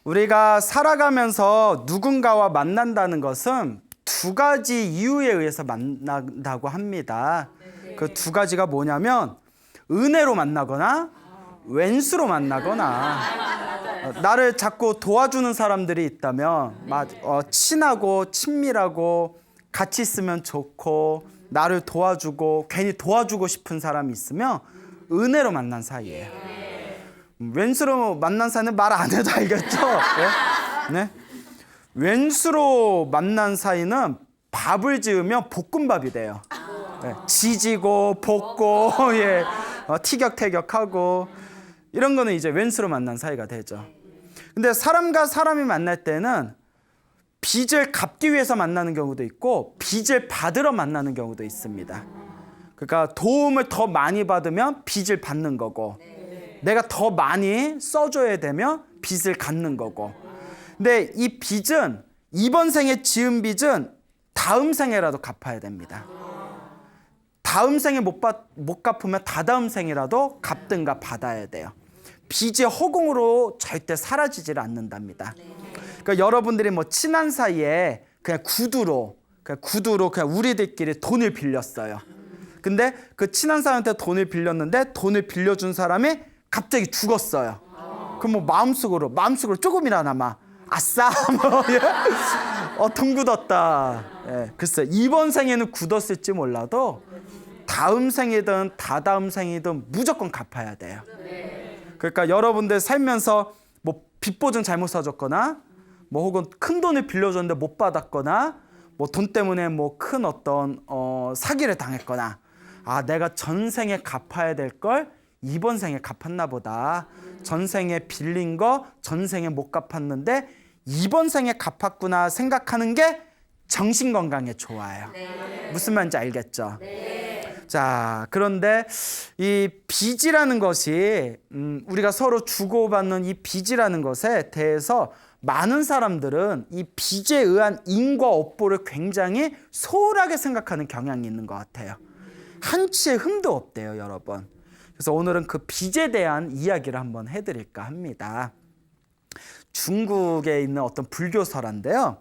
우리가 살아가면서 누군가와 만난다는 것은 두 가지 이유에 의해서 만난다고 합니다. 그 두 가지가 뭐냐면 은혜로 만나거나 왼수로 만나거나 나를 자꾸 도와주는 사람들이 있다면 친하고 친밀하고 같이 있으면 좋고 나를 도와주고 괜히 도와주고 싶은 사람이 있으면 은혜로 만난 사이예요. 왼수로 만난 사이는 말 안 해도 알겠죠? 네? 왼수로 만난 사이는 밥을 지으면 볶음밥이 돼요. 네. 지지고 볶고 티격태격하고 이런 거는 이제 왼수로 만난 사이가 되죠. 근데 사람과 사람이 만날 때는 빚을 갚기 위해서 만나는 경우도 있고 빚을 받으러 만나는 경우도 있습니다. 그러니까 도움을 더 많이 받으면 빚을 받는 거고 내가 더 많이 써줘야 되면 빚을 갚는 거고. 근데 이 빚은 이번 생에 지은 빚은 다음 생에라도 갚아야 됩니다. 다음 생에 못 갚으면 다다음 생이라도 갚든가 받아야 돼요. 빚이 허공으로 절대 사라지질 않는답니다. 그러니까 여러분들이 뭐 친한 사이에 그냥 구두로 그냥 우리들끼리 돈을 빌렸어요. 근데 그 친한 사람한테 돈을 빌렸는데 돈을 빌려준 사람이 갑자기 죽었어요. 그럼 뭐 마음속으로 조금이라나마 아싸 돈 굳었다. 글쎄 이번 생에는 굳었을지 몰라도 다음 생이든 다다음 생이든 무조건 갚아야 돼요. 그러니까 여러분들 살면서 뭐 빚 보증 잘못 사줬거나 뭐 혹은 큰 돈을 빌려줬는데 못 받았거나 뭐 돈 때문에 뭐 큰 어떤 사기를 당했거나 내가 전생에 갚아야 될 걸 이번 생에 갚았나 보다. 전생에 빌린 거 전생에 못 갚았는데 이번 생에 갚았구나 생각하는 게 정신 건강에 좋아요. 무슨 말인지 알겠죠? 자, 그런데 이 빚이라는 것이 우리가 서로 주고받는 이 빚이라는 것에 대해서 많은 사람들은 이 빚에 의한 인과 업보를 굉장히 소홀하게 생각하는 경향이 있는 것 같아요. 한치의 흠도 없대요, 여러분. 그래서 오늘은 그 빚에 대한 이야기를 한번 해드릴까 합니다. 중국에 있는 어떤 불교설화인데요.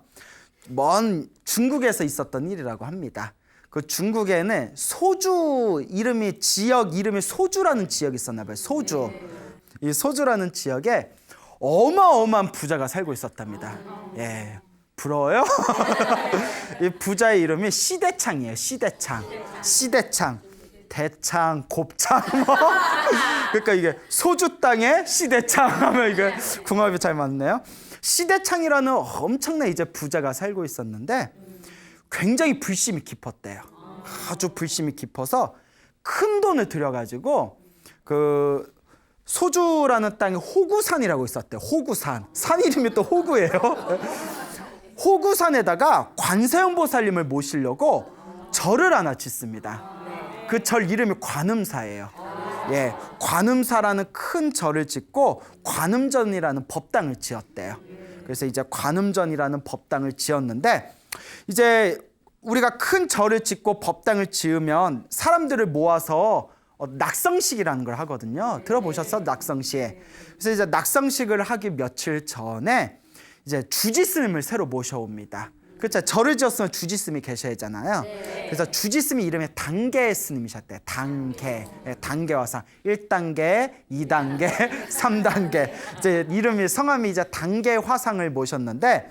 먼 중국에서 있었던 일이라고 합니다. 그 중국에는 소주 지역 이름이 소주라는 지역이 있었나 봐요. 소주. 이 소주라는 지역에 어마어마한 부자가 살고 있었답니다. 부러워요? 이 부자의 이름이 시대창이에요. 시대창. 대창, 곱창 그러니까 이게 소주 땅에 시대창 하면 이게 궁합이 잘 맞네요. 시대창이라는 엄청난 이제 부자가 살고 있었는데 굉장히 불심이 깊었대요. 아주 불심이 깊어서 큰 돈을 들여가지고 그 소주라는 땅에 호구산이라고 있었대요. 호구산. 산 이름이 또 호구예요. 호구산에다가 관세음보살님을 모시려고 절을 하나 짓습니다. 그 절 이름이 관음사예요. 관음사라는 큰 절을 짓고 관음전이라는 법당을 지었대요. 그래서 이제 관음전이라는 법당을 지었는데 이제 우리가 큰 절을 짓고 법당을 지으면 사람들을 모아서 낙성식이라는 걸 하거든요. 들어보셨어? 낙성식. 그래서 이제 낙성식을 하기 며칠 전에 이제 주지스님을 새로 모셔옵니다. 그렇죠. 절을 지었으면 주지스님이 계셔야 하잖아요. 그래서 주지스님이 이름이 단계 스님이셨대요. 단계 화상. 1단계, 2단계, 3단계. 이제 이름이 성함이 이제 단계 화상을 모셨는데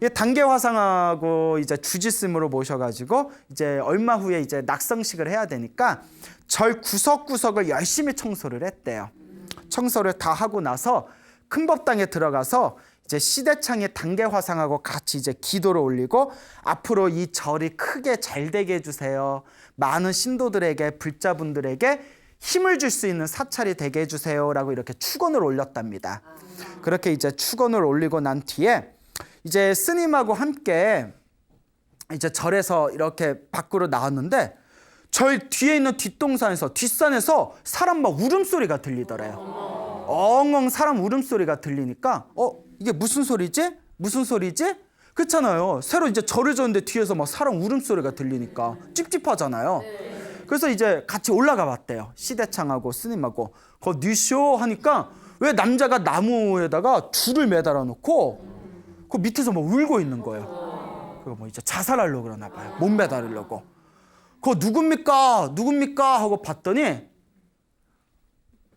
이 단계 화상하고 이제 주지스님으로 모셔가지고 이제 얼마 후에 이제 낙성식을 해야 되니까 절 구석구석을 열심히 청소를 했대요. 청소를 다 하고 나서 큰 법당에 들어가서 이제 시대창의 단계 화상하고 같이 이제 기도를 올리고 앞으로 이 절이 크게 잘 되게 해주세요. 많은 신도들에게 불자분들에게 힘을 줄 수 있는 사찰이 되게 해주세요라고 이렇게 축원을 올렸답니다. 그렇게 이제 축원을 올리고 난 뒤에 이제 스님하고 함께 이제 절에서 이렇게 밖으로 나왔는데 절 뒤에 있는 뒷산에서 사람 막 울음소리가 들리더래요. 엉엉 사람 울음소리가 들리니까 이게 무슨 소리지? 그렇잖아요. 새로 이제 절을 졌는데 뒤에서 막 사람 울음소리가 들리니까 찝찝하잖아요. 그래서 이제 같이 올라가 봤대요. 시대창하고 스님하고. 뉴쇼 하니까 왜 남자가 나무에다가 줄을 매달아 놓고 그 밑에서 뭐 울고 있는 거예요. 그거 뭐 이제 자살하려고 그러나 봐요. 못 매달으려고. 그거 누굽니까 하고 봤더니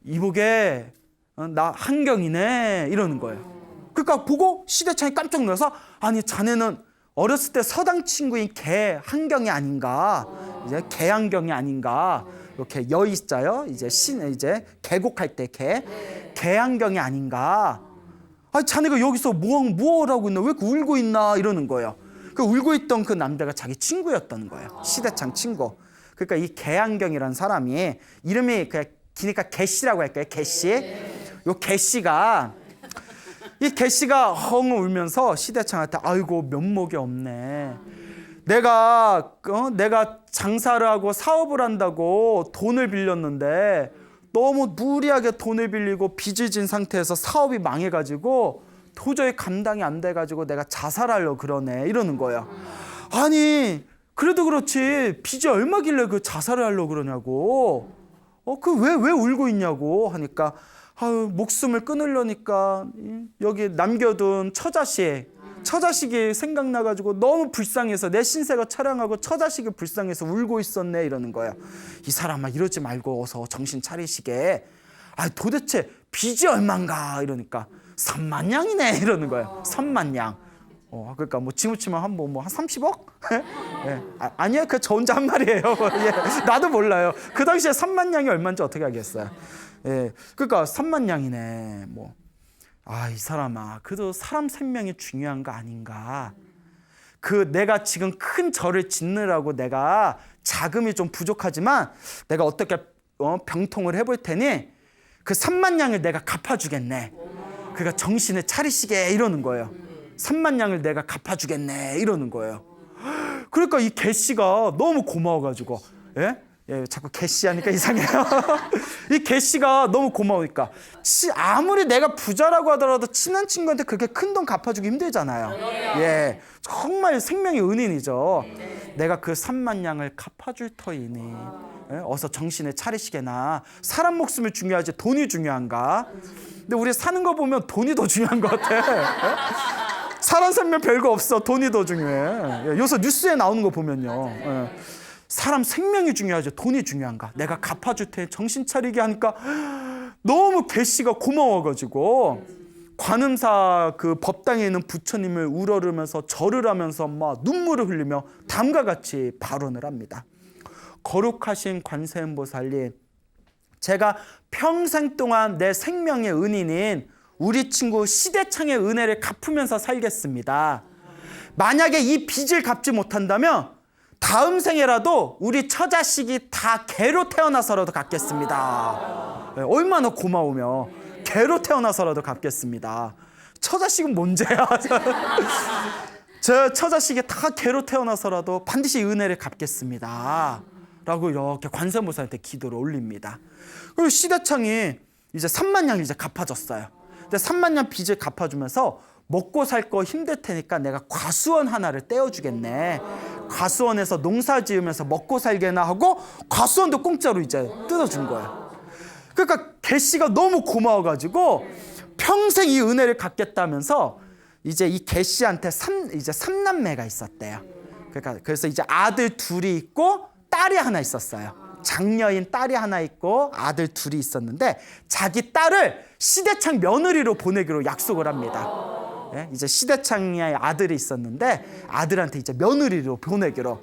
이보게 나 한경이네 이러는 거예요. 그러니까 보고 시대창이 깜짝 놀라서 아니 자네는 어렸을 때 서당 친구인 개 한경이 아닌가, 이제 개한경이 아닌가, 이렇게 여의자요 이제 이제 계곡할 때 개한경이 아닌가. 아니 자네가 여기서 뭐라고 있나, 왜 이렇게 울고 있나 이러는 거예요. 그 울고 있던 그 남자가 자기 친구였던 거예요. 시대창 친구. 그러니까 이 개한경이라는 사람이 이름이 그냥 기니까 개씨라고 할까요? 개씨. 요 개씨가 이 개씨가 헝 울면서 시대창한테 아이고 면목이 없네. 내가 장사를 하고 사업을 한다고 돈을 빌렸는데 너무 무리하게 돈을 빌리고 빚을 진 상태에서 사업이 망해가지고 도저히 감당이 안 돼가지고 내가 자살하려고 그러네 이러는 거예요. 아니 그래도 그렇지 빚이 얼마길래 그 자살을 하려고 그러냐고. 그 왜 울고 있냐고 하니까 아유, 목숨을 끊으려니까 여기 남겨둔 처자식이 생각나가지고 너무 불쌍해서 내 신세가 차량하고 처자식이 불쌍해서 울고 있었네 이러는 거예요. 이 사람아 이러지 말고 어서 정신 차리시게. 아 도대체 빚이 얼만가 이러니까 3만 양이네 이러는 거예요. 3만 양. 그러니까 뭐 지금 치면 한 30억? 예. 아니야, 그 저 혼자 한 말이에요. 예. 나도 몰라요. 그 당시에 3만 양이 얼마인지 어떻게 알겠어요. 예. 그러니까 3만 양이네. 뭐. 이 사람아, 그래도 사람 생명이 중요한 거 아닌가. 내가 지금 큰 절을 짓느라고 내가 자금이 좀 부족하지만 내가 어떻게 병통을 해볼 테니 그 3만 양을 내가 갚아주겠네. 그러니까 정신을 차리시게 이러는 거예요. 3만 양을 내가 갚아주겠네 이러는 거예요. 그러니까 이 개씨가 너무 고마워가지고 자꾸 개씨 하니까 이상해요. 이 개씨가 너무 고마우니까 아무리 내가 부자라고 하더라도 친한 친구한테 그렇게 큰 돈 갚아주기 힘들잖아요. 예, 정말 생명의 은인이죠. 내가 그 3만 양을 갚아줄 터이니 어서 정신을 차리시게나. 사람 목숨이 중요하지 돈이 중요한가? 근데 우리 사는 거 보면 돈이 더 중요한 것 같아. 사람 생명 별거 없어. 돈이 더 중요해. 요새 뉴스에 나오는 거 보면요. 사람 생명이 중요하죠. 돈이 중요한가? 내가 갚아줄 테니 정신 차리게 하니까 너무 개씨가 고마워가지고 관음사 그 법당에 있는 부처님을 우러르면서 절을 하면서 막 눈물을 흘리며 다음과 같이 발언을 합니다. 거룩하신 관세음보살님, 제가 평생 동안 내 생명의 은인인 우리 친구 시대창의 은혜를 갚으면서 살겠습니다. 만약에 이 빚을 갚지 못한다면 다음 생에라도 우리 처자식이 다 개로 태어나서라도 갚겠습니다. 얼마나 고마우며 개로 태어나서라도 갚겠습니다. 처자식은 뭔죄야. 제 처자식이 다 개로 태어나서라도 반드시 은혜를 갚겠습니다 라고 이렇게 관세음보살한테 기도를 올립니다. 그리고 시대창이 이제 3만 양 이제 갚아줬어요. 근데 3만 양 빚을 갚아주면서 먹고 살 거 힘들 테니까 내가 과수원 하나를 떼어주겠네. 과수원에서 농사 지으면서 먹고 살게나 하고 과수원도 공짜로 이제 뜯어준 거예요. 그러니까 개씨가 너무 고마워가지고 평생 이 은혜를 갚겠다면서 이제 이 개씨한테 이제 3남매가 있었대요. 그러니까 그래서 이제 아들 둘이 있고 딸이 하나 있었어요. 장녀인 딸이 하나 있고 아들 둘이 있었는데 자기 딸을 시대창 며느리로 보내기로 약속을 합니다. 예? 이제 시대창의 아들이 있었는데 아들한테 이제 며느리로 보내기로.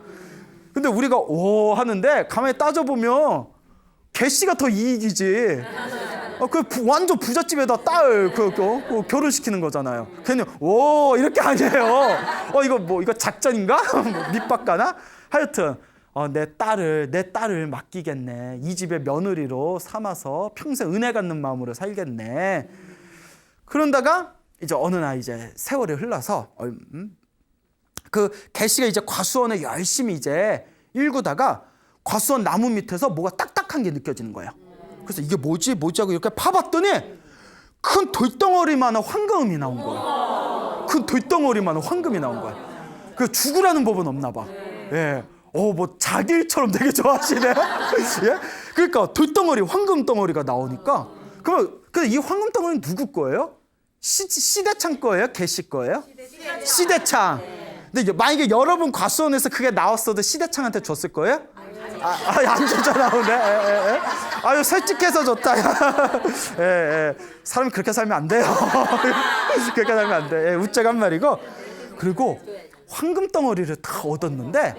근데 우리가 오 하는데 가만히 따져보면 개씨가 더 이익이지. 완전 부잣집에다 딸 결혼시키는 거잖아요. 괜히 오 이렇게 아니에요. 이거 작전인가? 밑바가나? 하여튼 내 딸을 맡기겠네. 이 집의 며느리로 삼아서 평생 은혜 갖는 마음으로 살겠네. 그런다가 이제 어느 날 이제 세월이 흘러서 그 개씨가 이제 과수원에 열심히 이제 일구다가 과수원 나무 밑에서 뭐가 딱딱한 게 느껴지는 거예요. 그래서 이게 뭐지 하고 이렇게 파봤더니 큰 돌덩어리만한 황금이 나온 거예요. 큰 돌덩어리만한 황금이 나온 거예요. 그 죽으라는 법은 없나 봐. 예. 뭐 자기 일처럼 되게 좋아하시네. 예? 그러니까 돌덩어리, 황금 덩어리가 나오니까 그러면 근데 이 황금 덩어리는 누구 거예요? 시대창 거예요? 계시 거예요? 시대창. 근데 만약에 여러분 과수원에서 그게 나왔어도 시대창한테 줬을 거예요? 안 줬잖아. 네. 아유, 솔직해서 줬다. 사람이 그렇게 살면 안 돼요. 그렇게 살면 안 돼. 우째가 한 말이고. 그리고 황금 덩어리를 다 얻었는데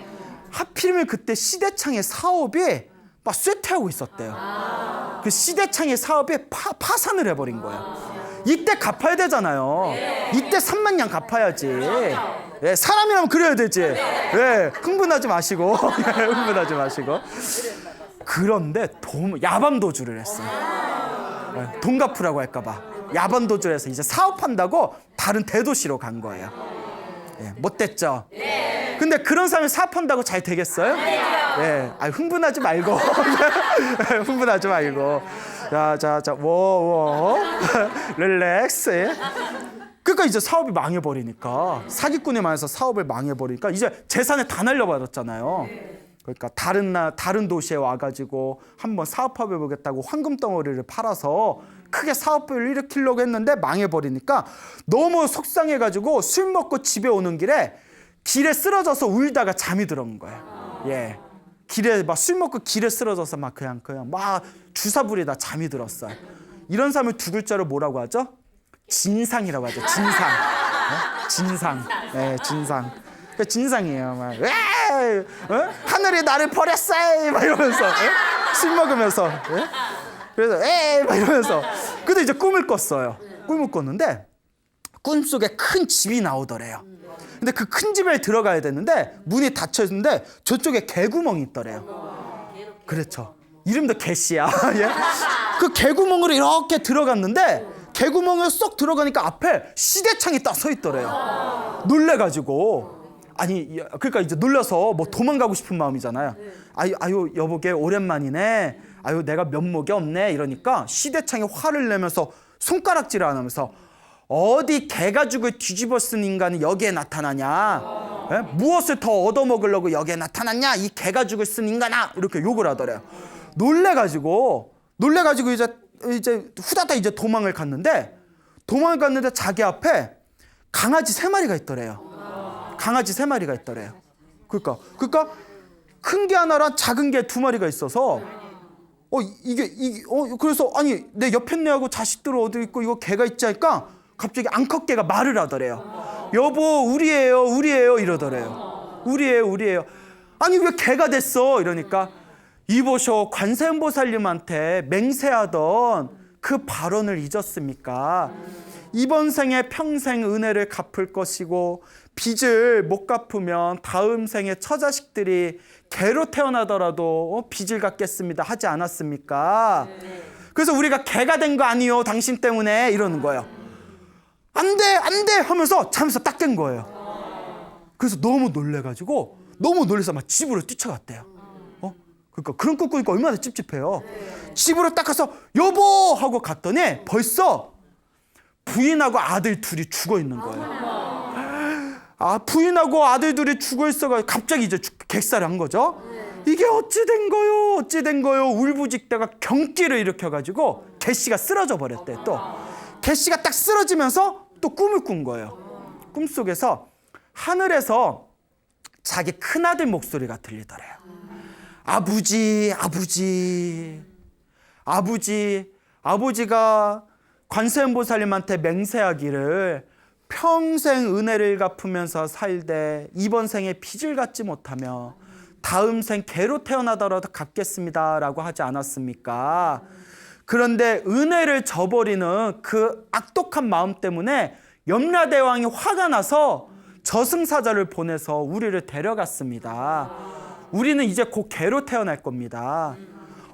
하필이면 그때 시대창의 사업이 막 쇠퇴하고 있었대요. 그 시대창의 사업이 파산을 해버린 거예요. 이때 갚아야 되잖아요. 이때 3만 냥 갚아야지. 사람이라면 그래야 되지. 흥분하지 마시고. 흥분하지 마시고. 그런데 야밤도주를 했어요. 돈 갚으라고 할까봐 야밤도주를 해서 이제 사업한다고 다른 대도시로 간 거예요. 못 됐죠? 근데 그런 사람이 사업한다고 잘 되겠어요? 흥분하지 말고. 흥분하지 말고. 자, 릴렉스. 그러니까 이제 사업이 망해버리니까, 사기꾼에 만해서 사업을 망해버리니까 이제 재산을 다 날려버렸잖아요. 그러니까 다른 도시에 와가지고 한번 사업해보겠다고 황금 덩어리를 팔아서 크게 사업을 일으키려고 했는데 망해버리니까 너무 속상해가지고 술 먹고 집에 오는 길에 쓰러져서 울다가 잠이 들어온 거예요. 길에 막 술 먹고 길에 쓰러져서 막 그냥 막 주사 부리다 잠이 들었어요. 이런 사람을 두 글자로 뭐라고 하죠? 진상이라고 하죠. 진상. 진상. 그 진상이에요. 막 하늘이 나를 버렸어. 막 이러면서 술 먹으면서. 그래서 막 이러면서. 근데 이제 꿈을 꿨어요. 꿈을 꿨는데 꿈속에 큰 집이 나오더래요. 근데 그 큰 집에 들어가야 되는데 문이 닫혀 있는데 저쪽에 개구멍이 있더래요. 그렇죠. 이름도 개씨야. 그 개구멍으로 이렇게 들어갔는데 개구멍에 쏙 들어가니까 앞에 시대창이 딱 서 있더래요. 놀래가지고. 그러니까 이제 놀라서 뭐 도망가고 싶은 마음이잖아요. 아유 여보게 오랜만이네. 아유 내가 면목이 없네. 이러니까 시대창이 화를 내면서 손가락질을 안 하면서 어디 개가죽을 뒤집어 쓴 인간이 여기에 나타나냐? 무엇을 더 얻어먹으려고 여기에 나타났냐? 이 개가죽을 쓴 인간아! 이렇게 욕을 하더래요. 놀래가지고 이제 후다닥 이제 도망을 갔는데 자기 앞에 강아지 3마리가 있더래요. 강아지 3마리가 있더래요. 그러니까 큰 게 하나랑 작은 게 2마리가 있어서 그래서 내 옆에 애하고 자식들 어디 있고 이거 개가 있지 않을까? 갑자기 암컷개가 말을 하더래요. 여보 우리예요 이러더래요. 우리예요. 아니 왜 개가 됐어? 이러니까 이보쇼 관세음보살님한테 맹세하던 그 발언을 잊었습니까? 이번 생에 평생 은혜를 갚을 것이고 빚을 못 갚으면 다음 생에 처자식들이 개로 태어나더라도 빚을 갚겠습니다 하지 않았습니까? 그래서 우리가 개가 된 거 아니요 당신 때문에 이러는 거예요. 안 돼 하면서 잠에서 딱 깬 거예요. 그래서 너무 놀라서 막 집으로 뛰쳐갔대요. 그러니까 그런 꿈 꾸니까 얼마나 찝찝해요. 집으로 딱 가서 여보 하고 갔더니 벌써 부인하고 아들 둘이 죽어 있는 거예요. 부인하고 아들 둘이 죽어 있어가지고 갑자기 이제 객사를 한 거죠. 이게 어찌 된 거요 울부짖다가 경기를 일으켜가지고 개씨가 쓰러져 버렸대. 또 개씨가 딱 쓰러지면서 또 꿈을 꾼 거예요. 꿈속에서 하늘에서 자기 큰아들 목소리가 들리더래요. 아버지가 관세음보살님한테 맹세하기를 평생 은혜를 갚으면서 살되 이번 생에 빚을 갚지 못하며 다음 생 개로 태어나더라도 갚겠습니다라고 하지 않았습니까? 그런데 은혜를 저버리는 그 악독한 마음 때문에 염라대왕이 화가 나서 저승사자를 보내서 우리를 데려갔습니다. 우리는 이제 곧 개로 태어날 겁니다.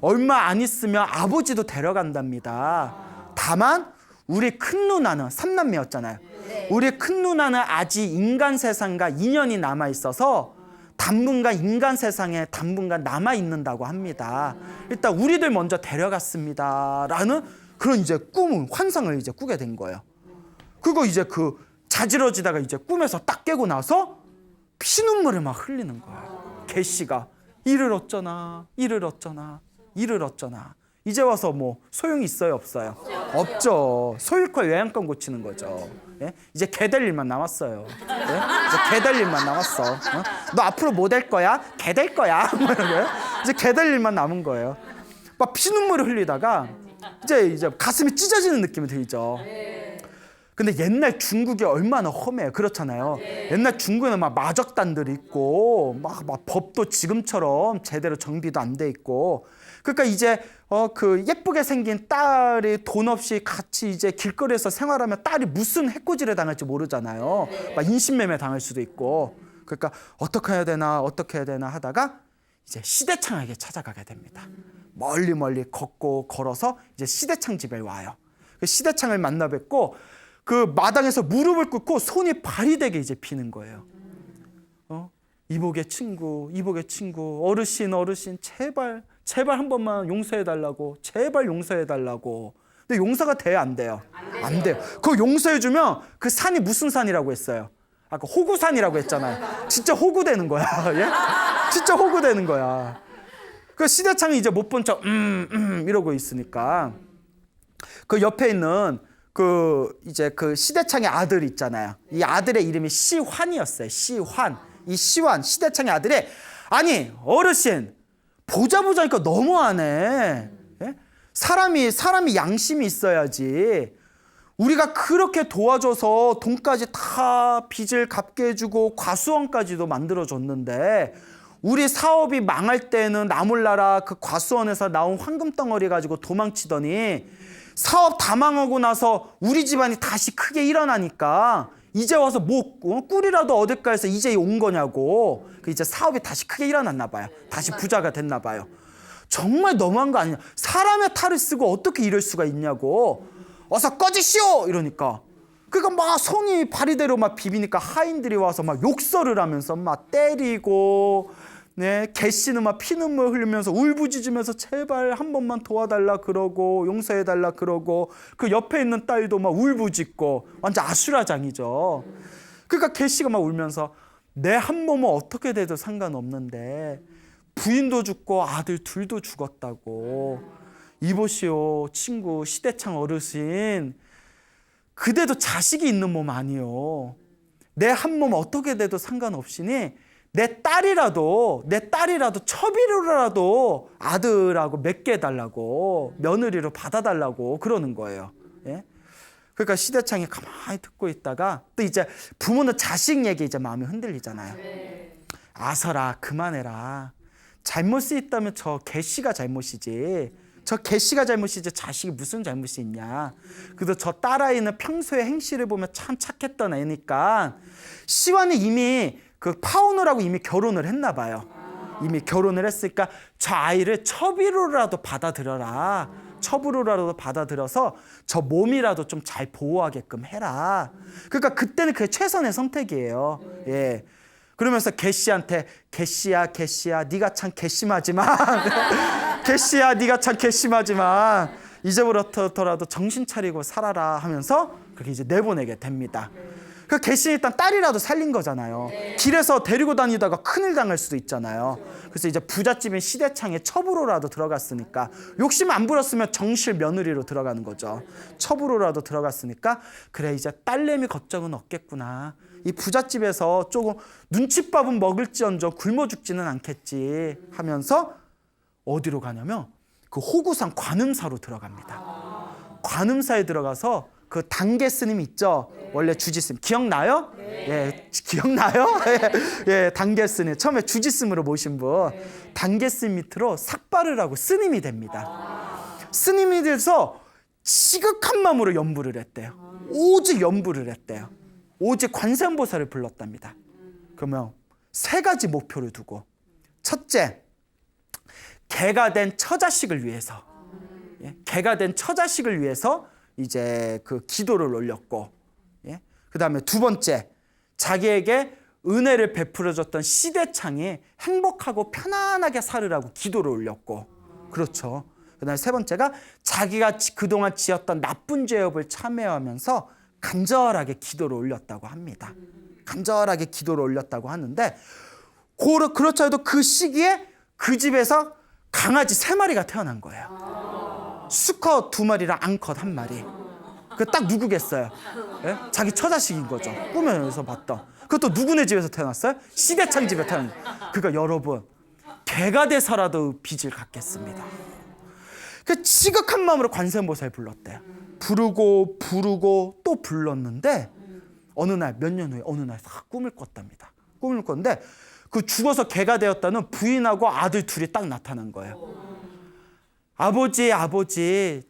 얼마 안 있으면 아버지도 데려간답니다. 다만 우리 큰 누나는 3남매였잖아요. 우리 큰 누나는 아직 인간 세상과 인연이 남아 있어서 당분간 인간 세상에 당분간 남아 있는다고 합니다. 일단 우리들 먼저 데려갔습니다라는 그런 이제 환상을 이제 꾸게 된 거예요. 그리고 이제 그 자지러지다가 이제 꿈에서 딱 깨고 나서 피눈물을 막 흘리는 거예요. 개씨가 이를 어쩌나 이제 와서 뭐 소용이 있어요, 없어요? 없죠. 소일코 요양권 고치는 거죠. 예? 이제 개 될 일만 남았어요. 예? 이제 개 될 일만 남았어. 어? 너 앞으로 뭐 될 거야? 개 될 거야. 뭐 이런 거예요. 이제 개 될 일만 남은 거예요. 막 피눈물을 흘리다가 이제 가슴이 찢어지는 느낌이 들죠. 근데 옛날 중국이 얼마나 험해요. 그렇잖아요. 옛날 중국에는 막 마적단들이 있고 막 법도 지금처럼 제대로 정비도 안 돼 있고. 그러니까 이제 그 예쁘게 생긴 딸이 돈 없이 같이 이제 길거리에서 생활하면 딸이 무슨 해코지를 당할지 모르잖아요. 막 인신매매 당할 수도 있고. 그러니까 어떻게 해야 되나 하다가 이제 시대창에게 찾아가게 됩니다. 멀리 걷고 걸어서 이제 시대창 집에 와요. 그 시대창을 만나 뵙고 그 마당에서 무릎을 꿇고 손이 발이 되게 이제 비는 거예요. 이복의 친구, 어르신, 제발 한 번만 용서해달라고, 제발 용서해달라고. 근데 용서가 돼요, 안 돼요? 안 돼요. 그거 용서해주면 그 산이 무슨 산이라고 했어요? 아까 호구산이라고 했잖아요. 진짜 호구되는 거야. 예? 진짜 호구되는 거야. 그 시대창이 이제 못 본 척, 이러고 있으니까 그 옆에 있는 이제 그 시대창의 아들 있잖아요. 이 아들의 이름이 시환이었어요. 시환. 이 시대창의 아들이 아니, 어르신, 보자니까 너무하네. 예? 사람이 양심이 있어야지. 우리가 그렇게 도와줘서 돈까지 다 빚을 갚게 해주고 과수원까지도 만들어줬는데 우리 사업이 망할 때는 나몰라라 그 과수원에서 나온 황금덩어리 가지고 도망치더니 사업 다 망하고 나서 우리 집안이 다시 크게 일어나니까 이제 와서 뭐 꿀이라도 얻을까 해서 이제 온 거냐고. 이제 사업이 다시 크게 일어났나 봐요. 다시 부자가 됐나 봐요. 정말 너무한 거 아니냐. 사람의 탈을 쓰고 어떻게 이럴 수가 있냐고. 어서 꺼지시오 이러니까. 그러니까 막 손이 발이대로 막 비비니까 하인들이 와서 막 욕설을 하면서 막 때리고, 네, 개씨는 막 피눈물 흘리면서 울부짖으면서 제발 한 번만 도와달라 그러고 용서해달라 그러고 그 옆에 있는 딸도 막 울부짖고 완전 아수라장이죠. 그러니까 개씨가 막 울면서 내 한 몸은 어떻게 돼도 상관없는데 부인도 죽고 아들 둘도 죽었다고. 이보시오 친구 시대창 어르신, 그대도 자식이 있는 몸 아니요. 내 한 몸 어떻게 돼도 상관없으니 내 딸이라도 첩이로라도 아들하고 맺게 해달라고, 며느리로 받아달라고 그러는 거예요. 예? 그러니까 시대창이 가만히 듣고 있다가 또 이제 부모는 자식 얘기 이제 마음이 흔들리잖아요. 아서라 그만해라. 잘못이 있다면 저 개씨가 잘못이지. 저 개씨가 잘못이지 자식이 무슨 잘못이 있냐. 그래도 저 딸아이는 평소에 행실을 보면 참 착했던 애니까 시완이 이미 그 파오누라고 이미 결혼을 했나 봐요. 이미 결혼을 했으니까 저 아이를 첩으로라도 받아들여라. 첩으로라도 받아들여서 저 몸이라도 좀 잘 보호하게끔 해라. 그러니까 그때는 그게 최선의 선택이에요. 예. 그러면서 개씨한테 개씨야 네가 참 괘씸하지만 개씨야 네가 참 괘씸하지만 이제부터라도 정신 차리고 살아라 하면서 그렇게 이제 내보내게 됩니다. 그 개씨는 일단 딸이라도 살린 거잖아요. 길에서 데리고 다니다가 큰일 당할 수도 있잖아요. 그래서 이제 부잣집인 시대창에 첩으로라도 들어갔으니까, 욕심 안 부렸으면 정실 며느리로 들어가는 거죠. 첩으로라도 들어갔으니까 그래 이제 딸내미 걱정은 없겠구나. 이 부잣집에서 조금 눈칫밥은 먹을지언정 굶어 죽지는 않겠지 하면서 어디로 가냐면 그 호구산 관음사로 들어갑니다. 관음사에 들어가서 그 단계 스님 있죠. 원래 주지스님 기억나요? 예, 기억나요? 예, 단계 스님 처음에 주지스님으로 모신 분, 단계 스님 밑으로 삭발을 하고 스님이 됩니다. 스님이 돼서 시극한 마음으로 연부를 했대요. 오직 연부를 했대요. 오직 관세음보살을 불렀답니다. 그러면 세 가지 목표를 두고, 첫째, 개가 된 처자식을 위해서, 개가 된 처자식을 위해서 이제 그 기도를 올렸고, 그 다음에 두 번째, 자기에게 은혜를 베풀어줬던 시대창이 행복하고 편안하게 살으라고 기도를 올렸고, 그렇죠. 그 다음에 세 번째가 자기가 그동안 지었던 나쁜 죄업을 참회하면서 간절하게 기도를 올렸다고 합니다. 간절하게 기도를 올렸다고 하는데, 그렇죠 해도 그 시기에 그 집에서 강아지 3마리가 태어난 거예요. 수컷 2마리랑 암컷 1마리. 그 딱 누구겠어요? 예? 자기 처자식인 거죠. 꿈에서 봤던. 그것도 누구네 집에서 태어났어요? 시대창 집에 태어난 거예요. 그러니까 여러분, 개가 돼서라도 빚을 갚겠습니다. 그 지극한 마음으로 관세음보살 불렀대요. 부르고 또 불렀는데 어느 날, 몇 년 후에 어느 날 꿈을 꿨답니다. 꿈을 꿨는데 그 죽어서 개가 되었다는 부인하고 아들 둘이 딱 나타난 거예요. 아버지,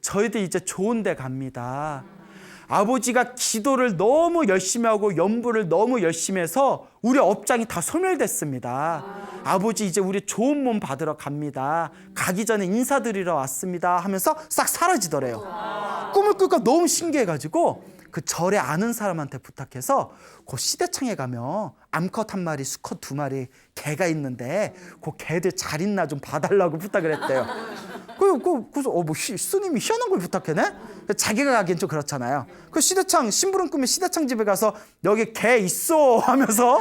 저희들 이제 좋은 데 갑니다. 아버지가 기도를 너무 열심히 하고 연부를 너무 열심히 해서 우리 업장이 다 소멸됐습니다. 아버지, 이제 우리 좋은 몸 받으러 갑니다. 가기 전에 인사드리러 왔습니다 하면서 싹 사라지더래요. 꿈을 꾸니까 너무 신기해가지고 그 절에 아는 사람한테 부탁해서 그 시대창에 가면 암컷 1마리, 수컷 2마리 개가 있는데 그 개들 잘 있나 좀 봐달라고 부탁을 했대요. 그래서 스님이 희한한 걸 부탁해네? 자기가 가기엔 좀 그렇잖아요. 그 시대창, 심부름 꾸민 시대창 집에 가서 여기 개 있어 하면서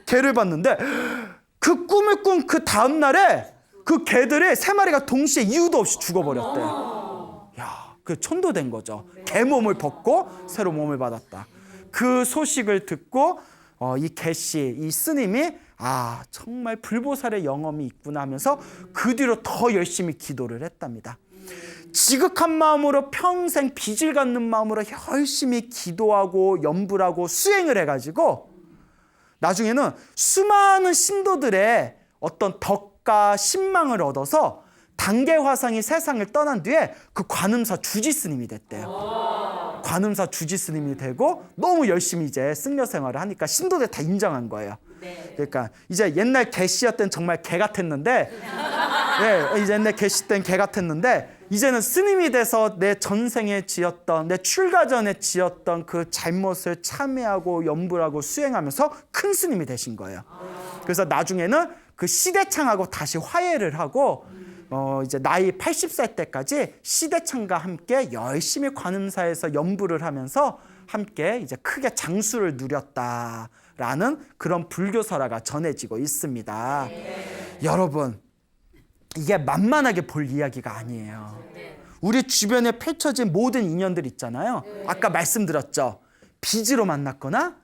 개를 봤는데 그 꿈을 꾼 그 다음 날에 그 개들이 3마리가 동시에 이유도 없이 죽어버렸대요. 야, 그 천도된 거죠. 개 몸을 벗고 새로 몸을 받았다. 그 소식을 듣고 이 개씨, 이 스님이 정말 불보살의 영험이 있구나 하면서 그 뒤로 더 열심히 기도를 했답니다. 지극한 마음으로 평생 빚을 갚는 마음으로 열심히 기도하고 연부를 하고 수행을 해가지고 나중에는 수많은 신도들의 어떤 덕과 신망을 얻어서 단계화상이 세상을 떠난 뒤에 그 관음사 주지스님이 됐대요. 관음사 주지스님이 되고 너무 열심히 이제 승려 생활을 하니까 신도들 다 인정한 거예요. 그러니까 이제 옛날 개씨였을 땐 정말 개 같았는데 이제 옛날 개씨 땐 개 같았는데 이제는 스님이 돼서 내 전생에 지었던, 내 출가 전에 지었던 그 잘못을 참회하고 연부하고 수행하면서 큰 스님이 되신 거예요. 그래서 나중에는 그 시대창하고 다시 화해를 하고 이제 나이 80살 때까지 시대창과 함께 열심히 관음사에서 연부를 하면서 함께 이제 크게 장수를 누렸다라는 그런 불교설화가 전해지고 있습니다. 여러분, 이게 만만하게 볼 이야기가 아니에요. 우리 주변에 펼쳐진 모든 인연들 있잖아요. 아까 말씀드렸죠. 빚으로 만났거나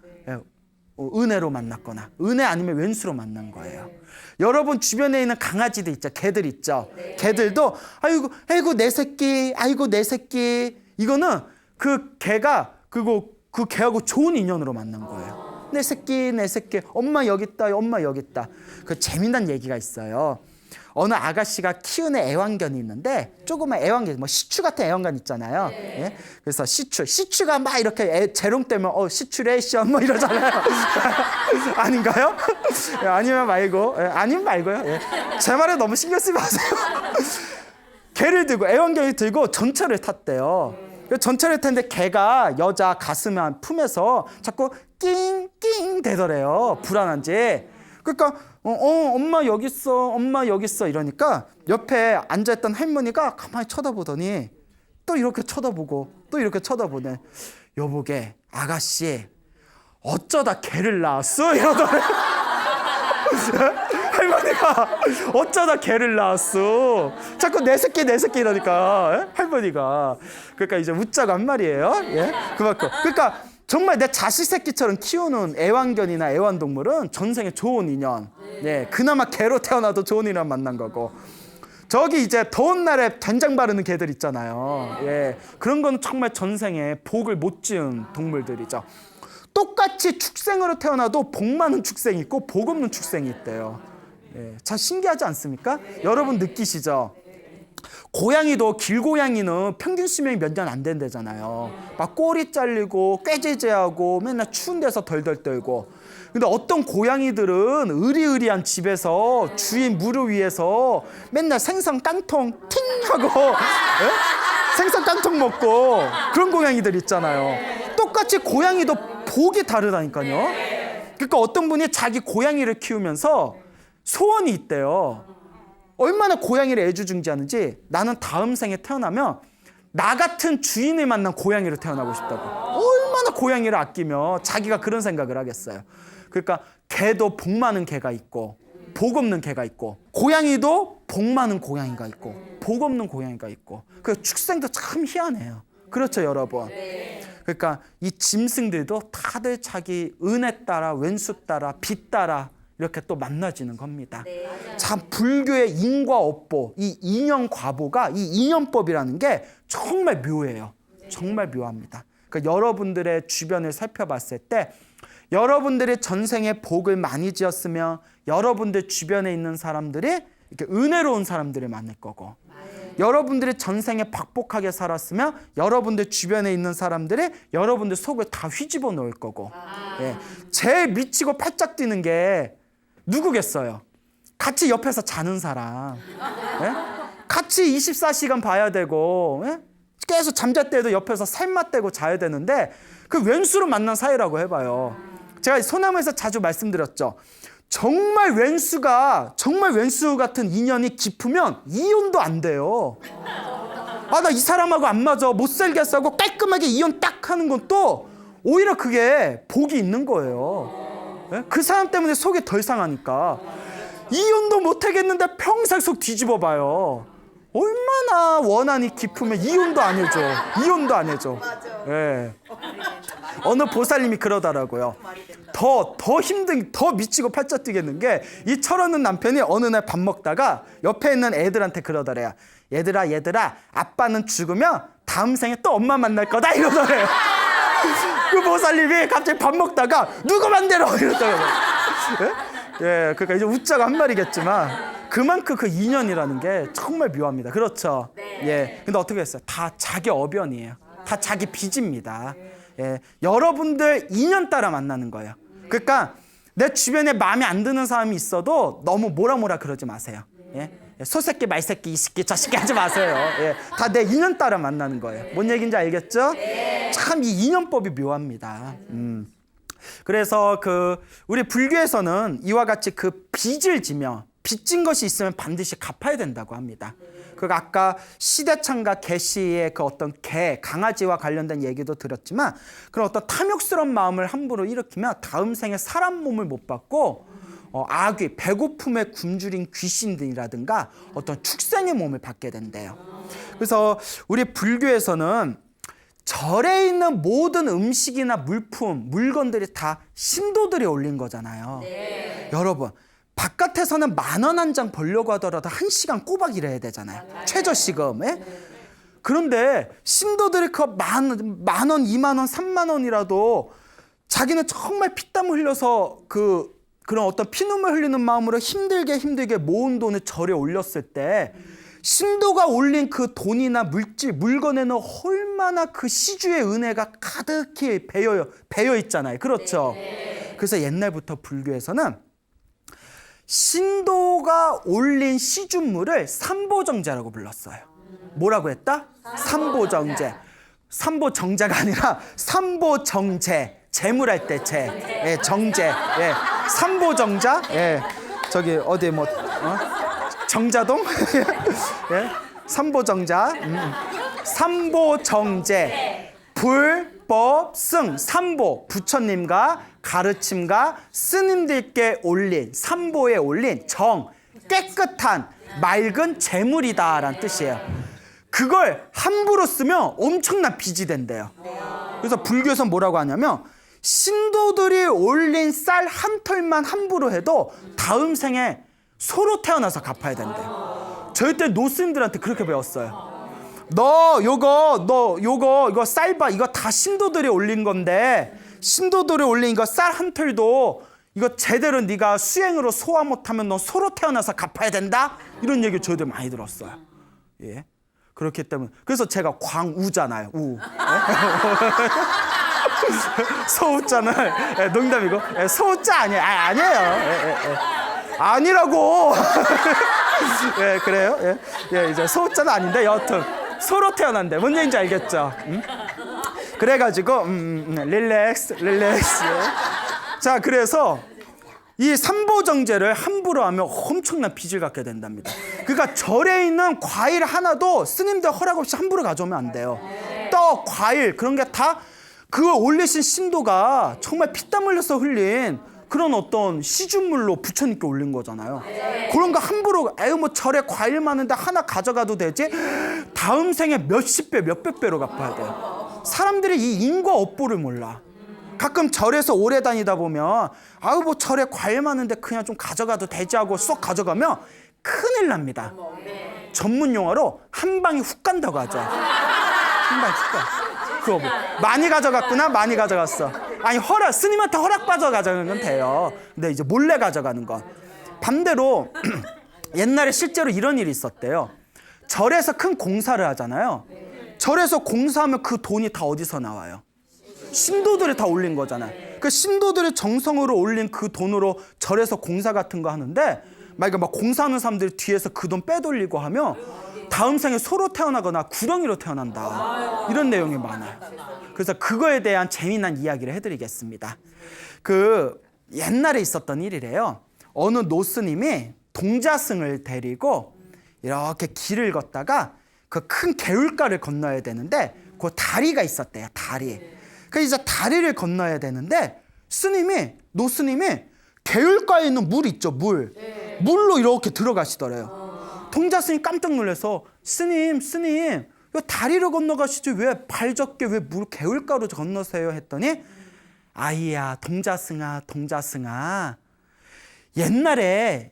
은혜로 만났거나 은혜 아니면 왼수로 만난 거예요. 여러분 주변에 있는 강아지들 있죠. 개들 있죠. 개들도 아이고 내 새끼, 아이고 내 새끼. 이거는 그 개가 그 개하고 좋은 인연으로 만난 거예요. 내 새끼, 엄마 여기 있다, 엄마 여기 있다. 그 재미난 얘기가 있어요. 어느 아가씨가 키우는 애완견이 있는데 조그만 애완견, 시추 같은 애완견 있잖아요. 예? 그래서 시추가 막 이렇게 재롱되면 시추레이션 이러잖아요. 아닌가요? 아니면 말고, 아니면 말고요. 예. 제 말에 너무 신경 쓰지 마세요. 개를 들고 애완견이 들고 전철을 탔대요. 전철을 탔는데 개가 여자 가슴 품에서 자꾸 낑낑 대더래요. 불안한지. 그러니까 엄마 여기 있어, 엄마 여기 있어 이러니까 옆에 앉아있던 할머니가 가만히 쳐다보더니 또 이렇게 쳐다보고 또 이렇게 쳐다보네. 여보게, 아가씨 어쩌다 개를 낳았어? 이러더래. 할머니가 어쩌다 개를 낳았어? 자꾸 내 새끼 이러니까 할머니가. 그러니까 이제 웃자고 한 말이에요. 예? 그만큼. 그러니까 정말 내 자식 새끼처럼 키우는 애완견이나 애완동물은 전생에 좋은 인연. 예, 그나마 개로 태어나도 좋은 인연 만난 거고. 저기 이제 더운 날에 된장 바르는 개들 있잖아요. 예, 그런 건 정말 전생에 복을 못 지은 동물들이죠. 똑같이 축생으로 태어나도 복 많은 축생이 있고 복 없는 축생이 있대요. 예, 참 신기하지 않습니까? 여러분 느끼시죠? 고양이도 길고양이는 평균 수명이 몇 년 안 된대잖아요. 막 꼬리 잘리고 꾀죄죄하고 맨날 추운 데서 덜덜 떨고. 근데 어떤 고양이들은 으리으리한 집에서 주인 무릎 위에서 맨날 생선 깡통 팅 하고 생선 깡통 먹고 그런 고양이들 있잖아요. 똑같이 고양이도 복이 다르다니까요. 그러니까 어떤 분이 자기 고양이를 키우면서 소원이 있대요. 얼마나 고양이를 애주중지하는지 나는 다음 생에 태어나면 나 같은 주인을 만난 고양이로 태어나고 싶다고. 얼마나 고양이를 아끼며 자기가 그런 생각을 하겠어요. 그러니까 개도 복 많은 개가 있고 복 없는 개가 있고, 고양이도 복 많은 고양이가 있고, 복 없는 고양이가 있고. 그 축생도 참 희한해요. 그렇죠, 여러분? 그러니까 이 짐승들도 다들 자기 은혜 따라, 왼수 따라, 빚 따라 이렇게 또 만나지는 겁니다. 참 불교의 인과업보, 이 인연과보가, 이 인연법이라는 게 정말 묘해요. 정말 묘합니다. 그러니까 여러분들의 주변을 살펴봤을 때 여러분들이 전생에 복을 많이 지었으면 여러분들 주변에 있는 사람들이 이렇게 은혜로운 사람들을 만날 거고, 여러분들이 전생에 박복하게 살았으면 여러분들 주변에 있는 사람들이 여러분들 속을 다 휘집어 놓을 거고. 예. 제일 미치고 팔짝 뛰는 게 누구겠어요? 같이 옆에서 자는 사람. 예? 같이 24시간 봐야 되고, 예? 계속 잠잘 때도 옆에서 살맛대고 자야 되는데 그 왼수로 만난 사이라고 해봐요. 제가 소나무에서 자주 말씀드렸죠. 정말 왼수 같은 인연이 깊으면 이혼도 안 돼요. 아, 나 이 사람하고 안 맞아, 못 살겠어 하고 깔끔하게 이혼 딱 하는 건 또 오히려 그게 복이 있는 거예요. 네? 그 사람 때문에 속이 덜 상하니까. 이혼도 못 하겠는데 평생 속 뒤집어 봐요. 얼마나 원한이 깊으면 이혼도 안 해줘. 예. 어느 보살님이 그러더라고요. 더 힘든, 더 미치고 팔짝 뛰겠는 게, 이 철없는 남편이 어느 날 밥 먹다가 옆에 있는 애들한테 그러더래요. 얘들아, 아빠는 죽으면 다음 생에 또 엄마 만날 거다, 이러더래요. 그 보살님이 갑자기 밥 먹다가 누구 맘대로 이러더라고요. 예, 그러니까 이제 웃자고 한 말이겠지만 그만큼 그 인연이라는 게 정말 묘합니다. 그렇죠? 예. 근데 어떻게 했어요? 다 자기 어변이에요. 다 자기 빚입니다. 예. 여러분들 인연 따라 만나는 거예요. 그러니까 내 주변에 마음에 안 드는 사람이 있어도 너무 뭐라 그러지 마세요. 예. 소새끼, 말새끼, 이 새끼, 저 새끼 하지 마세요. 예. 다 내 인연 따라 만나는 거예요. 뭔 얘기인지 알겠죠? 참 이 인연법이 묘합니다. 그래서 우리 불교에서는 이와 같이 그 빚을 지며 빚진 것이 있으면 반드시 갚아야 된다고 합니다. 아까 시대창과 개시의 그 어떤 강아지와 관련된 얘기도 들었지만, 그런 어떤 탐욕스러운 마음을 함부로 일으키면 다음 생에 사람 몸을 못 받고 아귀, 배고픔에 굶주린 귀신들이라든가 어떤 축생의 몸을 받게 된대요. 그래서 우리 불교에서는 절에 있는 모든 음식이나 물품, 물건들이 다 신도들이 올린 거잖아요. 여러분, 바깥에서는 10,000원 한 장 벌려고 하더라도 1시간 꼬박 일해야 되잖아요. 최저시급. 그런데 신도들이 그 10,000원, 20,000원, 30,000원이라도 자기는 정말 피땀 흘려서 그런 어떤 피눈물 흘리는 마음으로 힘들게 모은 돈을 절에 올렸을 때 신도가 올린 그 돈이나 물질, 물건에는 얼마나 그 시주의 은혜가 가득히 배어 있잖아요. 그렇죠? 그래서 옛날부터 불교에서는 신도가 올린 시주물을 삼보정제라고 불렀어요. 뭐라고 했다? 삼보정제. 삼보정제가 아니라 삼보정제. 재물할 때 정제. 예. 삼보정자. 예. 저기 어디 정자동? 예? 삼보정자. 삼보정제. 불법 승. 삼보. 부처님과 가르침과 스님들께 올린, 삼보에 올린 깨끗한 맑은 재물이다라는 뜻이에요. 그걸 함부로 쓰면 엄청난 빚이 된대요. 그래서 불교에서는 뭐라고 하냐면, 신도들이 올린 쌀 한 털만 함부로 해도 다음 생에 소로 태어나서 갚아야 된대요. 저희 때 노스님들한테 그렇게 배웠어요. 이거 쌀밥, 이거 다 신도들이 올린 건데, 신도들이 올린 이거 쌀 한 털도 이거 제대로 네가 수행으로 소화 못하면 너 소로 태어나서 갚아야 된다? 이런 얘기 저희들 많이 들었어요. 예. 그렇기 때문에. 그래서 제가 광우잖아요. 소우자는 농담이고, 소우자 아니에요. 아니에요. 아니라고. 예, 그래요. 예, 이제 소우자는 아닌데 여하튼 소로 태어난대. 뭔 얘기인지 알겠죠? 그래가지고 릴렉스. 자, 그래서 이 삼보정제를 함부로 하면 엄청난 빚을 갖게 된답니다. 그러니까 절에 있는 과일 하나도 스님들 허락 없이 함부로 가져오면 안 돼요. 떡, 과일 그런 게 다 그 올리신 신도가 정말 피땀 흘려서 흘린 그런 어떤 시중물로 부처님께 올린 거잖아요. 그런 거 함부로 에휴 뭐 절에 과일 많은데 하나 가져가도 되지? 다음 생에 몇십 배, 몇백 배로 갚아야 돼요. 사람들이 이 인과 업보를 몰라. 가끔 절에서 오래 다니다 보면 아유 뭐 절에 과일 많은데 그냥 좀 가져가도 되지 하고 쏙 가져가면 큰일 납니다. 전문 용어로 한 방에 훅 간다고 하죠. 한 방에 훅 가. 그거 뭐 많이 가져갔구나, 많이 가져갔어. 아니 스님한테 허락받아 가져가는 건 돼요. 근데 이제 몰래 가져가는 건. 반대로 옛날에 실제로 이런 일이 있었대요. 절에서 큰 공사를 하잖아요. 절에서 공사하면 그 돈이 다 어디서 나와요? 신도들이 다 올린 거잖아요. 그 신도들이 정성으로 올린 그 돈으로 절에서 공사 같은 거 하는데 만약에 막 공사하는 사람들이 뒤에서 그 돈 빼돌리고 하면 다음 생에 소로 태어나거나 구렁이로 태어난다. 이런 내용이 많아요. 그래서 그거에 대한 재미난 이야기를 해드리겠습니다. 그 옛날에 있었던 일이래요. 어느 노스님이 동자승을 데리고 이렇게 길을 걷다가 그 큰 개울가를 건너야 되는데 그 다리가 있었대요. 다리. 그 이제 다리를 건너야 되는데 노스님이 개울가에 있는 물 있죠, 물로 이렇게 들어가시더래요. 동자스님이 깜짝 놀라서 스님, 이 다리를 건너가시지 왜 발 젖게 왜 물 개울가로 건너세요? 했더니 아이야, 동자승아, 옛날에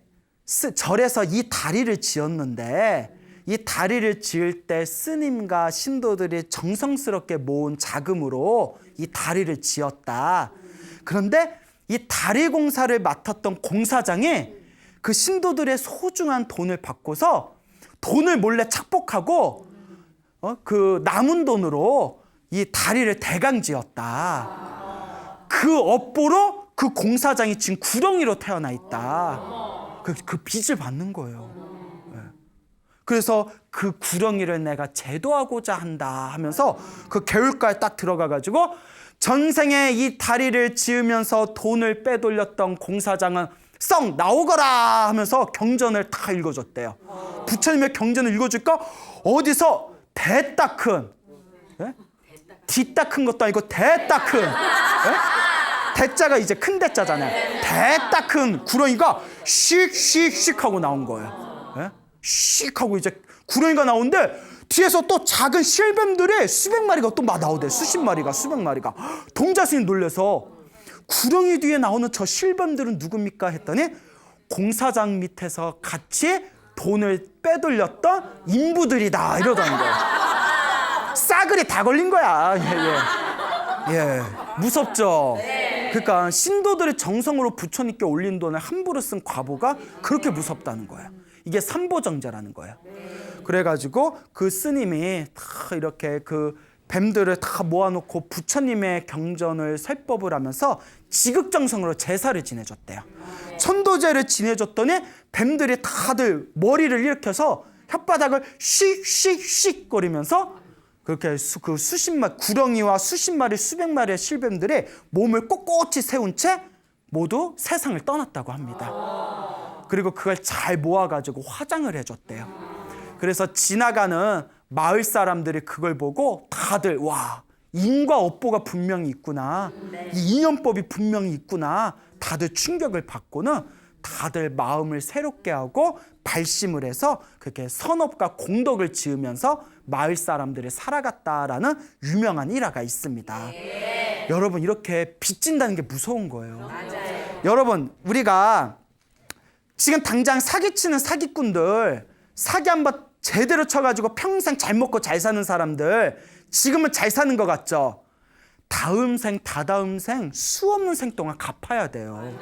절에서 이 다리를 지었는데 이 다리를 지을 때 스님과 신도들이 정성스럽게 모은 자금으로 이 다리를 지었다. 그런데 이 다리 공사를 맡았던 공사장이 그 신도들의 소중한 돈을 받고서 돈을 몰래 착복하고 그 남은 돈으로 이 다리를 대강 지었다. 그 업보로 그 공사장이 지금 구렁이로 태어나 있다. 그 빚을 받는 거예요. 그래서 그 구렁이를 내가 제도하고자 한다 하면서 그 개울가에 딱 들어가가지고 전생에 이 다리를 지으면서 돈을 빼돌렸던 공사장은 썩 나오거라 하면서 경전을 다 읽어줬대요. 부처님의 경전을 읽어줄까? 어디서 대따 큰, 뒤따 큰 것도 아니고 대따 큰, 대자가 이제 큰 대자잖아요. 대따 큰 구렁이가 씩씩씩 하고 나온 거예요. 씩 하고 이제 구렁이가 나오는데 뒤에서 또 작은 실뱀들이 수백 마리가 또 막 나오대. 수십 마리가, 수백 마리가. 동자스님 놀래서 구렁이 뒤에 나오는 저 실뱀들은 누굽니까? 했더니 공사장 밑에서 같이 돈을 빼돌렸던 인부들이다 이러다는 거예요. 싸그리 다 걸린 거야. 예. 무섭죠? 그러니까 신도들의 정성으로 부처님께 올린 돈을 함부로 쓴 과보가 그렇게 무섭다는 거예요. 이게 삼보정제라는 거예요. 그래가지고 그 스님이 다 이렇게 그 뱀들을 다 모아놓고 부처님의 경전을 설법을 하면서 지극정성으로 제사를 지내줬대요. 천도제를 지내줬더니 뱀들이 다들 머리를 일으켜서 혓바닥을 씩씩씩 거리면서 그렇게 그 수십 마리 구렁이와 수십 마리 수백 마리의 실뱀들이 몸을 꼿꼿이 세운 채 모두 세상을 떠났다고 합니다. 그리고 그걸 잘 모아가지고 화장을 해줬대요. 그래서 지나가는 마을 사람들이 그걸 보고 다들 와, 인과 업보가 분명히 있구나. 이 인연법이 분명히 있구나. 다들 충격을 받고는 다들 마음을 새롭게 하고 발심을 해서 그렇게 선업과 공덕을 지으면서 마을 사람들이 살아갔다라는 유명한 일화가 있습니다. 여러분 이렇게 빚진다는 게 무서운 거예요. 여러분 우리가 지금 당장 사기치는 사기꾼들, 사기 한번 제대로 쳐가지고 평생 잘 먹고 잘 사는 사람들 지금은 잘 사는 것 같죠? 다음 생, 다다음 생 수없는 생 동안 갚아야 돼요.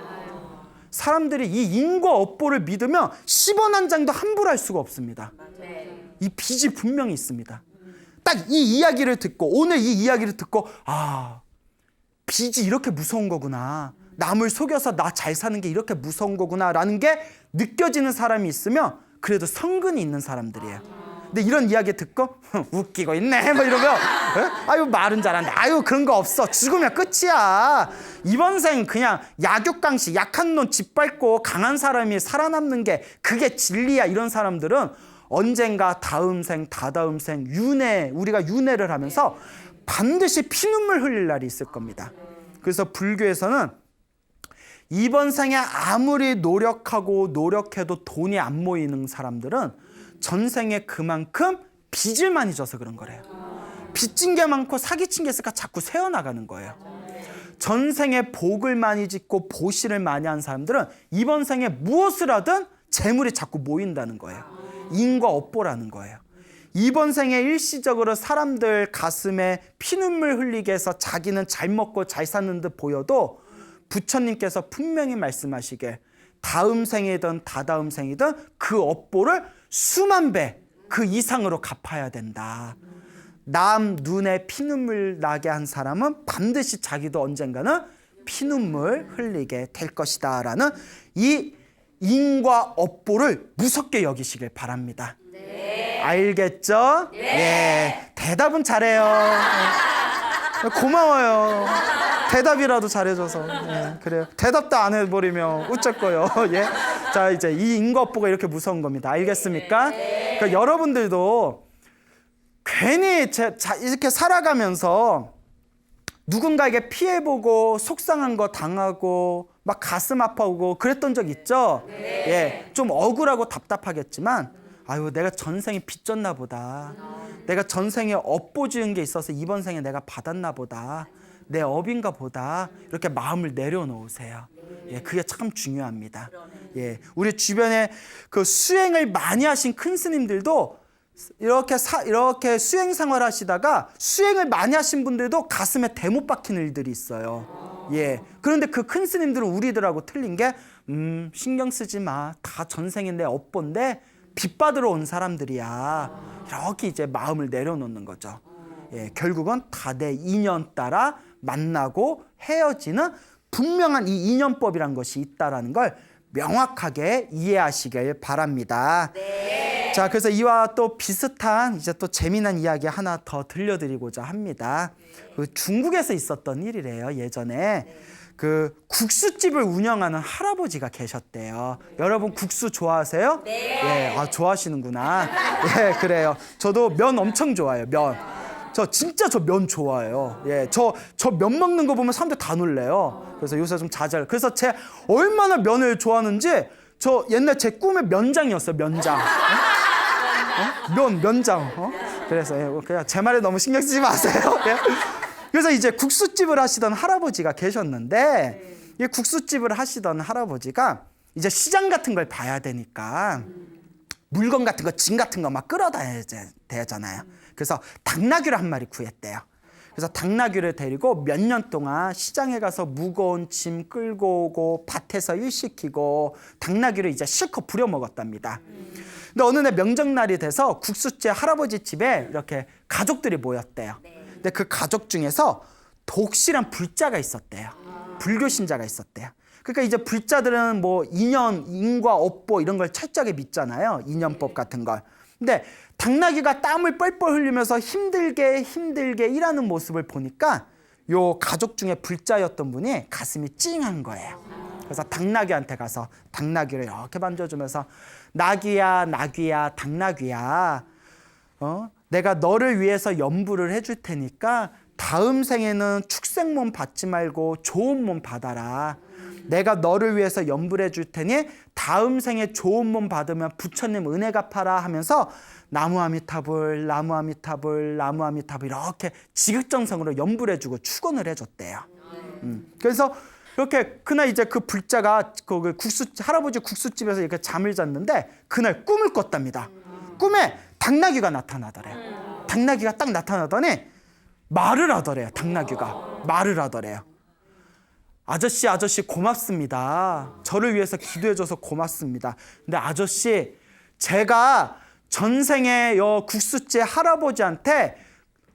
사람들이 이 인과 업보를 믿으면 10원 한 장도 함부로 할 수가 없습니다. 이 빚이 분명히 있습니다. 딱 이 이야기를 듣고 오늘 이 이야기를 듣고 빚이 이렇게 무서운 거구나. 남을 속여서 나 잘 사는 게 이렇게 무서운 거구나라는 게 느껴지는 사람이 있으면 그래도 성근이 있는 사람들이에요. 근데 이런 이야기 듣고 웃기고 있네 뭐 이러면 아유 말은 잘한다. 아유 그런 거 없어. 죽으면 끝이야. 이번 생 그냥 약육강식 약한 놈 짓밟고 강한 사람이 살아남는 게 그게 진리야. 이런 사람들은 언젠가 다음 생 다다음 생 우리가 윤회를 하면서 반드시 피눈물 흘릴 날이 있을 겁니다. 그래서 불교에서는 이번 생에 아무리 노력하고 노력해도 돈이 안 모이는 사람들은 전생에 그만큼 빚을 많이 져서 그런 거래요. 빚진 게 많고 사기친 게 있으니까 자꾸 새어나가는 거예요. 전생에 복을 많이 짓고 보시를 많이 한 사람들은 이번 생에 무엇을 하든 재물이 자꾸 모인다는 거예요. 인과 업보라는 거예요. 이번 생에 일시적으로 사람들 가슴에 피눈물 흘리게 해서 자기는 잘 먹고 잘 사는 듯 보여도 부처님께서 분명히 말씀하시길 다음 생이든 다다음 생이든 그 업보를 수만 배 그 이상으로 갚아야 된다. 남 눈에 피눈물 나게 한 사람은 반드시 자기도 언젠가는 피눈물 흘리게 될 것이다 라는 이 인과 업보를 무섭게 여기시길 바랍니다. 네. 알겠죠? 네. 네. 대답은 잘해요. 고마워요. 대답이라도 잘해줘서. 예, 그래요. 대답도 안 해버리면 어쩔 예. 자, 이제 이 인과 업보가 이렇게 무서운 겁니다. 알겠습니까? 네. 그러니까 여러분들도 괜히 이렇게 살아가면서 누군가에게 피해보고 속상한 거 당하고 막 가슴 아파오고 그랬던 적 있죠? 네. 예, 좀 억울하고 답답하겠지만 아유 내가 전생에 빚졌나 보다. 내가 전생에 업보 지은 게 있어서 이번 생에 내가 받았나 보다. 내 업인가 보다. 이렇게 마음을 내려놓으세요. 예, 그게 참 중요합니다. 예, 우리 주변에 그 수행을 많이 하신 큰 스님들도 이렇게 수행 생활 하시다가 수행을 많이 하신 분들도 가슴에 대못 박히는 일들이 있어요. 예. 그런데 그 큰 스님들은 우리들하고 틀린 게 신경 쓰지 마. 다 전생에 내 업보인데 빚 받으러 온 사람들이야. 이렇게 이제 마음을 내려놓는 거죠. 예. 결국은 다 내 인연 따라 만나고 헤어지는 분명한 이 인연법이란 것이 있다라는 걸 명확하게 이해하시길 바랍니다. 네. 자, 그래서 이와 또 비슷한 이제 또 재미난 이야기 하나 더 들려드리고자 합니다. 그 중국에서 있었던 일이래요. 예전에 그 국수집을 운영하는 할아버지가 계셨대요. 여러분 국수 좋아하세요? 네. 예, 아 좋아하시는구나. 예, 그래요. 저도 면 엄청 좋아해요. 면. 진짜 저 면 좋아해요. 예, 저 면 먹는 거 보면 사람들 다 놀래요. 그래서 요새 좀 그래서 제 얼마나 면을 좋아하는지 저 옛날 제 꿈의 면장이었어요. 면장. 면장. 그래서 예, 그냥 제 말에 너무 신경 쓰지 마세요. 예. 그래서 이제 국수집을 하시던 할아버지가 계셨는데 이 국수집을 하시던 할아버지가 이제 시장 같은 걸 봐야 되니까 물건 같은 거, 짐 같은 거 막 끌어다녀야 되잖아요. 그래서 당나귀를 한 마리 구했대요. 그래서 당나귀를 데리고 몇 년 동안 시장에 가서 무거운 짐 끌고 오고 밭에서 일시키고 당나귀를 이제 실컷 부려먹었답니다. 근데 어느 날 명절날이 돼서 국수집 할아버지 집에 이렇게 가족들이 모였대요. 근데 그 가족 중에서 독실한 불자가 있었대요. 불교 신자가 있었대요. 그러니까 이제 불자들은 뭐 인과 업보 이런 걸 철저하게 믿잖아요. 인연법 같은 걸. 근데 당나귀가 땀을 뻘뻘 흘리면서 힘들게 일하는 모습을 보니까 요 가족 중에 불자였던 분이 가슴이 찡한 거예요. 그래서 당나귀한테 가서 당나귀를 이렇게 만져주면서 나귀야 당나귀야 내가 너를 위해서 염불을 해줄 테니까 다음 생에는 축생몸 받지 말고 좋은 몸 받아라. 내가 너를 위해서 염불해 줄 테니 다음 생에 좋은 몸 받으면 부처님 은혜 갚아라 하면서 나무 아미타불 이렇게 지극정성으로 염불해 주고 축원을 해줬대요. 그래서 이렇게 그날 이제 그 불자가 그 할아버지 국수집에서 이렇게 잠을 잤는데 그날 꿈을 꿨답니다. 꿈에 당나귀가 나타나더래요. 당나귀가 딱 나타나더니 말을 하더래요. 당나귀가 말을 하더래요. 아저씨 고맙습니다. 저를 위해서 기도해줘서 고맙습니다. 근데 아저씨 제가 전생에 국수집 할아버지한테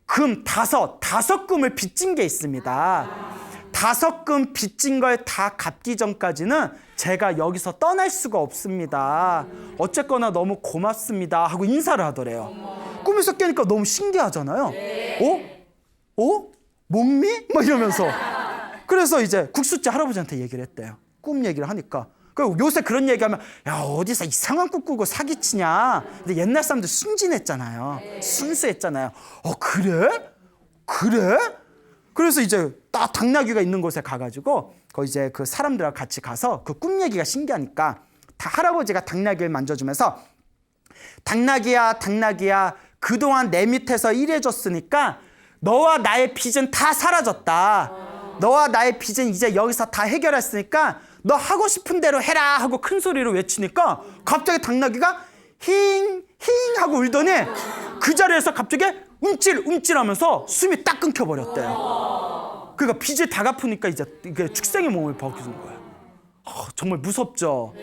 금 다섯 금을 빚진 게 있습니다. 5금 빚진 걸 다 갚기 전까지는 제가 여기서 떠날 수가 없습니다. 어쨌거나 너무 고맙습니다 하고 인사를 하더래요. 꿈에서 깨니까 너무 신기하잖아요. 목미? 막 이러면서. 그래서 이제 국수집 할아버지한테 얘기를 했대요. 꿈 얘기를 하니까. 요새 그런 얘기하면 야 어디서 이상한 꿈 꾸고 사기치냐. 근데 옛날 사람들 순진했잖아요. 순수했잖아요. 그래? 그래서 이제 딱 당나귀가 있는 곳에 가가지고 이제 그 사람들과 같이 가서 그 꿈 얘기가 신기하니까 할아버지가 당나귀를 만져주면서 당나귀야 그동안 내 밑에서 일해줬으니까 너와 나의 빚은 다 사라졌다. 너와 나의 빚은 이제 여기서 다 해결했으니까 너 하고 싶은 대로 해라 하고 큰 소리로 외치니까 갑자기 당나귀가 힝 하고 울더니 그 자리에서 갑자기 움찔하면서 숨이 딱 끊겨버렸대요. 그러니까 빚을 다 갚으니까 이제 이게 축생의 몸을 벗기는 거예요. 정말 무섭죠.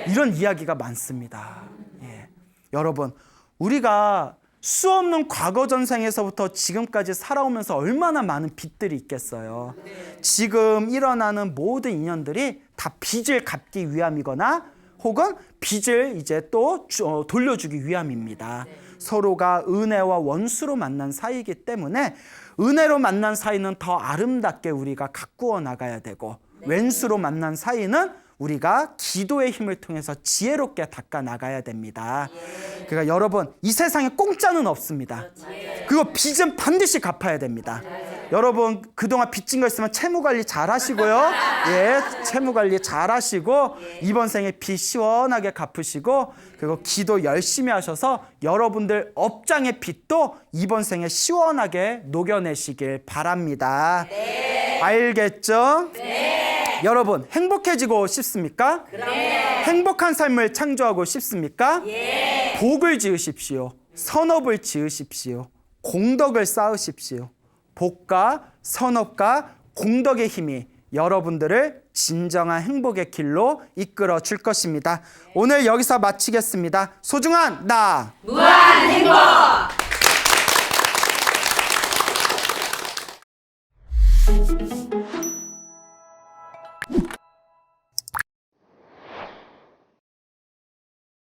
이런 이야기가 많습니다. 예. 여러분, 우리가 수없는 과거 전생에서부터 지금까지 살아오면서 얼마나 많은 빚들이 있겠어요. 지금 일어나는 모든 인연들이 다 빚을 갚기 위함이거나 혹은 빚을 이제 또 돌려주기 위함입니다. 서로가 은혜와 원수로 만난 사이이기 때문에 은혜로 만난 사이는 더 아름답게 우리가 가꾸어 나가야 되고, 왼수로 만난 사이는 우리가 기도의 힘을 통해서 지혜롭게 닦아 나가야 됩니다. 그러니까 여러분, 이 세상에 공짜는 없습니다. 그리고 빚은 반드시 갚아야 됩니다. 여러분, 그동안 빚진 거 있으면 채무관리 잘 하시고요. 예, 채무관리 잘 하시고 이번 생에 빚 시원하게 갚으시고, 그리고 기도 열심히 하셔서 여러분들 업장의 빚도 이번 생에 시원하게 녹여내시길 바랍니다. 알겠죠? 여러분, 행복해지고 싶습니까? 행복한 삶을 창조하고 싶습니까? 복을 지으십시오. 선업을 지으십시오. 공덕을 쌓으십시오. 복과 선업과 공덕의 힘이 여러분들을 진정한 행복의 길로 이끌어 줄 것입니다. 오늘 여기서 마치겠습니다. 소중한 나 무한 행복.